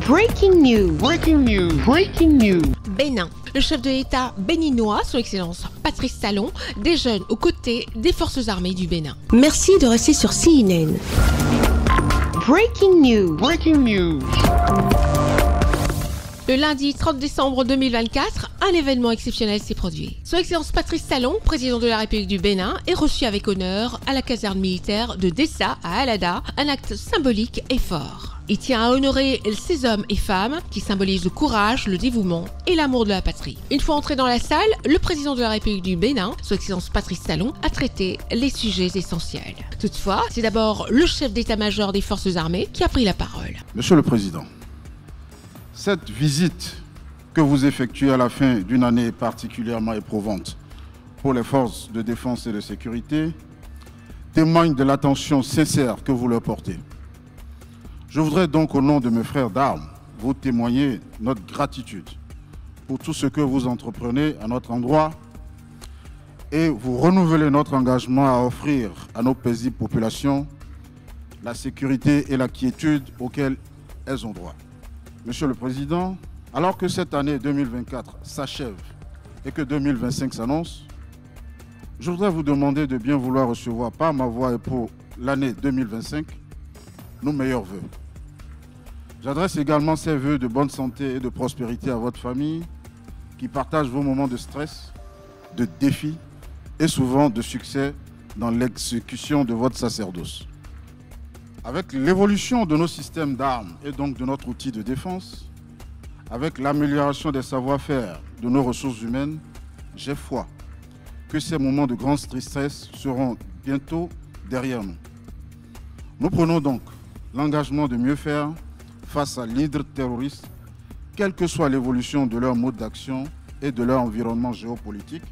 Breaking news. Breaking news. Breaking news. Bénin. Le chef de l'État béninois, son Excellence Patrice Talon, déjeune aux côtés des forces armées du Bénin. Merci de rester sur CNN. Breaking news. Breaking news. Le lundi 30 décembre 2024, un événement exceptionnel s'est produit. Son Excellence Patrice Talon, président de la République du Bénin, est reçu avec honneur à la caserne militaire de Dessa à Alada, un acte symbolique et fort. Il tient à honorer ces hommes et femmes qui symbolisent le courage, le dévouement et l'amour de la patrie. Une fois entré dans la salle, le président de la République du Bénin, son Excellence Patrice Talon, a traité les sujets essentiels. Toutefois, c'est d'abord le chef d'état-major des forces armées qui a pris la parole. Monsieur le Président, cette visite que vous effectuez à la fin d'une année particulièrement éprouvante pour les forces de défense et de sécurité témoigne de l'attention sincère que vous leur portez. Je voudrais donc, au nom de mes frères d'armes, vous témoigner notre gratitude pour tout ce que vous entreprenez à notre endroit et vous renouveler notre engagement à offrir à nos paisibles populations la sécurité et la quiétude auxquelles elles ont droit. Monsieur le Président, alors que cette année 2024 s'achève et que 2025 s'annonce, je voudrais vous demander de bien vouloir recevoir par ma voix et pour l'année 2025 nos meilleurs vœux. J'adresse également ces vœux de bonne santé et de prospérité à votre famille qui partage vos moments de stress, de défis et souvent de succès dans l'exécution de votre sacerdoce. Avec l'évolution de nos systèmes d'armes et donc de notre outil de défense, avec l'amélioration des savoir-faire de nos ressources humaines, j'ai foi que ces moments de grand stress seront bientôt derrière nous. Nous prenons donc l'engagement de mieux faire face à l'hydre terroriste, quelle que soit l'évolution de leur mode d'action et de leur environnement géopolitique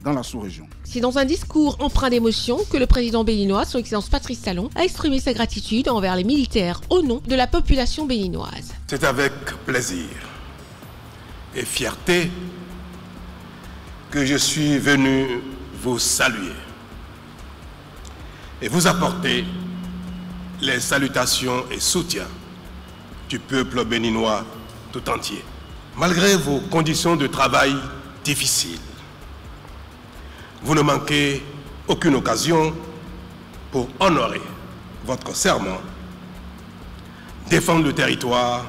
dans la sous-région. C'est dans un discours empreint d'émotion que le président béninois, son Excellence Patrice Talon, a exprimé sa gratitude envers les militaires au nom de la population béninoise. C'est avec plaisir et fierté que je suis venu vous saluer et vous apporter les salutations et soutiens du peuple béninois tout entier. Malgré vos conditions de travail difficiles, vous ne manquez aucune occasion pour honorer votre serment, défendre le territoire,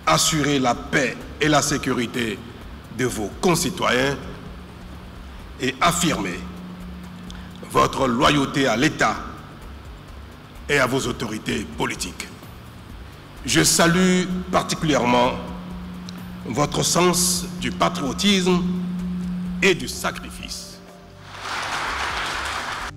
assurer la paix et la sécurité de vos concitoyens et affirmer votre loyauté à l'État et à vos autorités politiques. Je salue particulièrement votre sens du patriotisme et du sacrifice.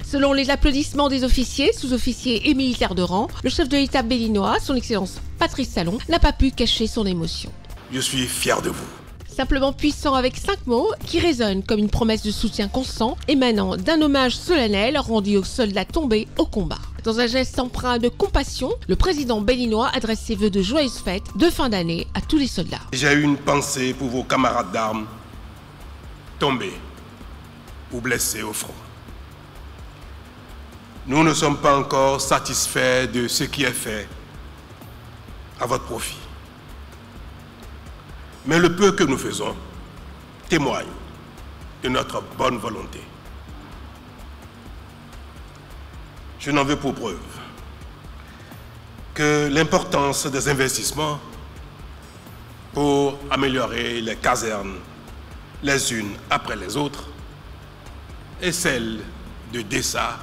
Selon les applaudissements des officiers, sous-officiers et militaires de rang, le chef de l'État béninois, son Excellence Patrice Talon, n'a pas pu cacher son émotion. Je suis fier de vous. Simplement puissant avec 5 mots qui résonnent comme une promesse de soutien constant émanant d'un hommage solennel rendu aux soldats tombés au combat. Dans un geste empreint de compassion, le président béninois adresse ses vœux de joyeuses fêtes de fin d'année à tous les soldats. J'ai eu une pensée pour vos camarades d'armes tombés ou blessés au front. Nous ne sommes pas encore satisfaits de ce qui est fait à votre profit. Mais le peu que nous faisons témoigne de notre bonne volonté. Je n'en veux pour preuve que l'importance des investissements pour améliorer les casernes les unes après les autres et celle de Dessa,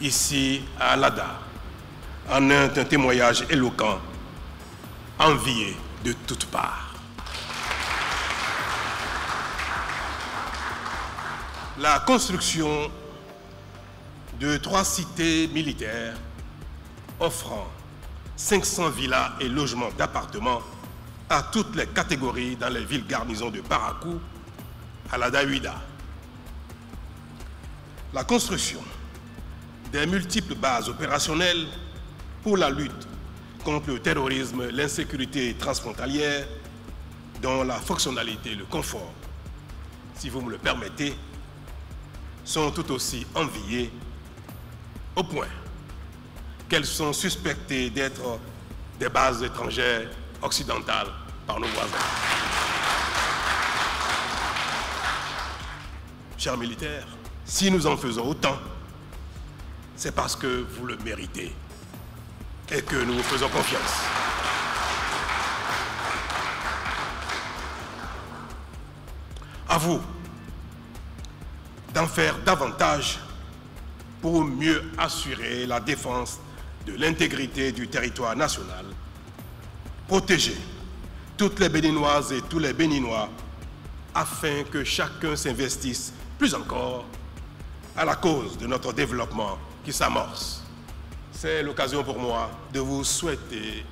ici à Alada, en est un témoignage éloquent, envié de toutes parts. La construction de 3 cités militaires offrant 500 villas et logements d'appartements à toutes les catégories dans les villes garnisons de Parakou, Alada Huida. La construction des multiples bases opérationnelles pour la lutte contre le terrorisme, l'insécurité transfrontalière, dont la fonctionnalité et le confort, si vous me le permettez, sont tout aussi enviés au point qu'elles sont suspectées d'être des bases étrangères occidentales par nos voisins. Chers militaires, si nous en faisons autant, c'est parce que vous le méritez et que nous vous faisons confiance. À vous d'en faire davantage pour mieux assurer la défense de l'intégrité du territoire national, protéger toutes les Béninoises et tous les Béninois afin que chacun s'investisse plus encore à la cause de notre développement qui s'amorce. C'est l'occasion pour moi de vous souhaiter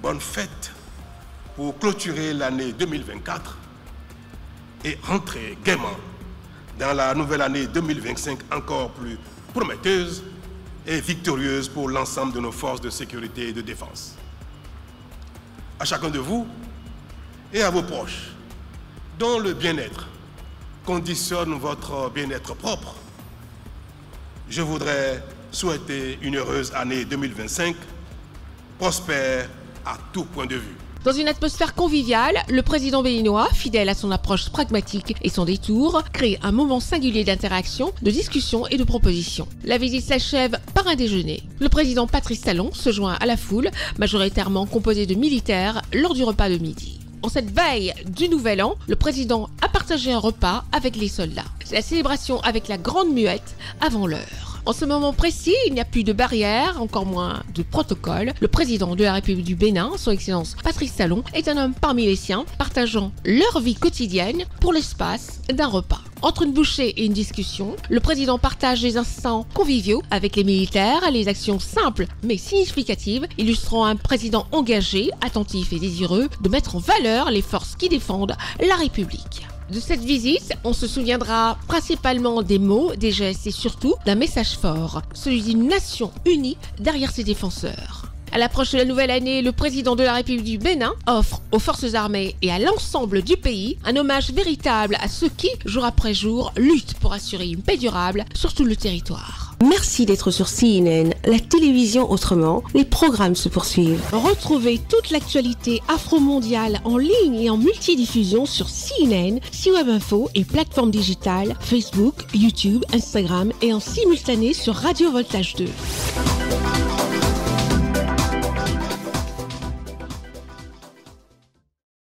bonne fête pour clôturer l'année 2024 et rentrer gaiement dans la nouvelle année 2025 encore plus prometteuse et victorieuse pour l'ensemble de nos forces de sécurité et de défense. À chacun de vous et à vos proches, dont le bien-être conditionne votre bien-être propre, je voudrais souhaiter une heureuse année 2025, prospère à tout point de vue. Dans une atmosphère conviviale, le président béninois, fidèle à son approche pragmatique et son détour, crée un moment singulier d'interaction, de discussion et de proposition. La visite s'achève par un déjeuner. Le président Patrice Talon se joint à la foule, majoritairement composée de militaires, lors du repas de midi. En cette veille du Nouvel An, le président a partagé un repas avec les soldats. C'est la célébration avec la grande muette avant l'heure. En ce moment précis, il n'y a plus de barrières, encore moins de protocole. Le président de la République du Bénin, son Excellence Patrice Talon, est un homme parmi les siens, partageant leur vie quotidienne pour l'espace d'un repas. Entre une bouchée et une discussion, le président partage des instants conviviaux avec les militaires, les actions simples mais significatives, illustrant un président engagé, attentif et désireux de mettre en valeur les forces qui défendent la République. De cette visite, on se souviendra principalement des mots, des gestes et surtout d'un message fort, celui d'une nation unie derrière ses défenseurs. À l'approche de la nouvelle année, le président de la République du Bénin offre aux forces armées et à l'ensemble du pays un hommage véritable à ceux qui, jour après jour, luttent pour assurer une paix durable sur tout le territoire. Merci d'être sur CNN, la télévision autrement. Les programmes se poursuivent. Retrouvez toute l'actualité afro-mondiale en ligne et en multidiffusion sur CNN, C-Web Info et plateformes digitales, Facebook, YouTube, Instagram et en simultané sur Radio Voltage 2.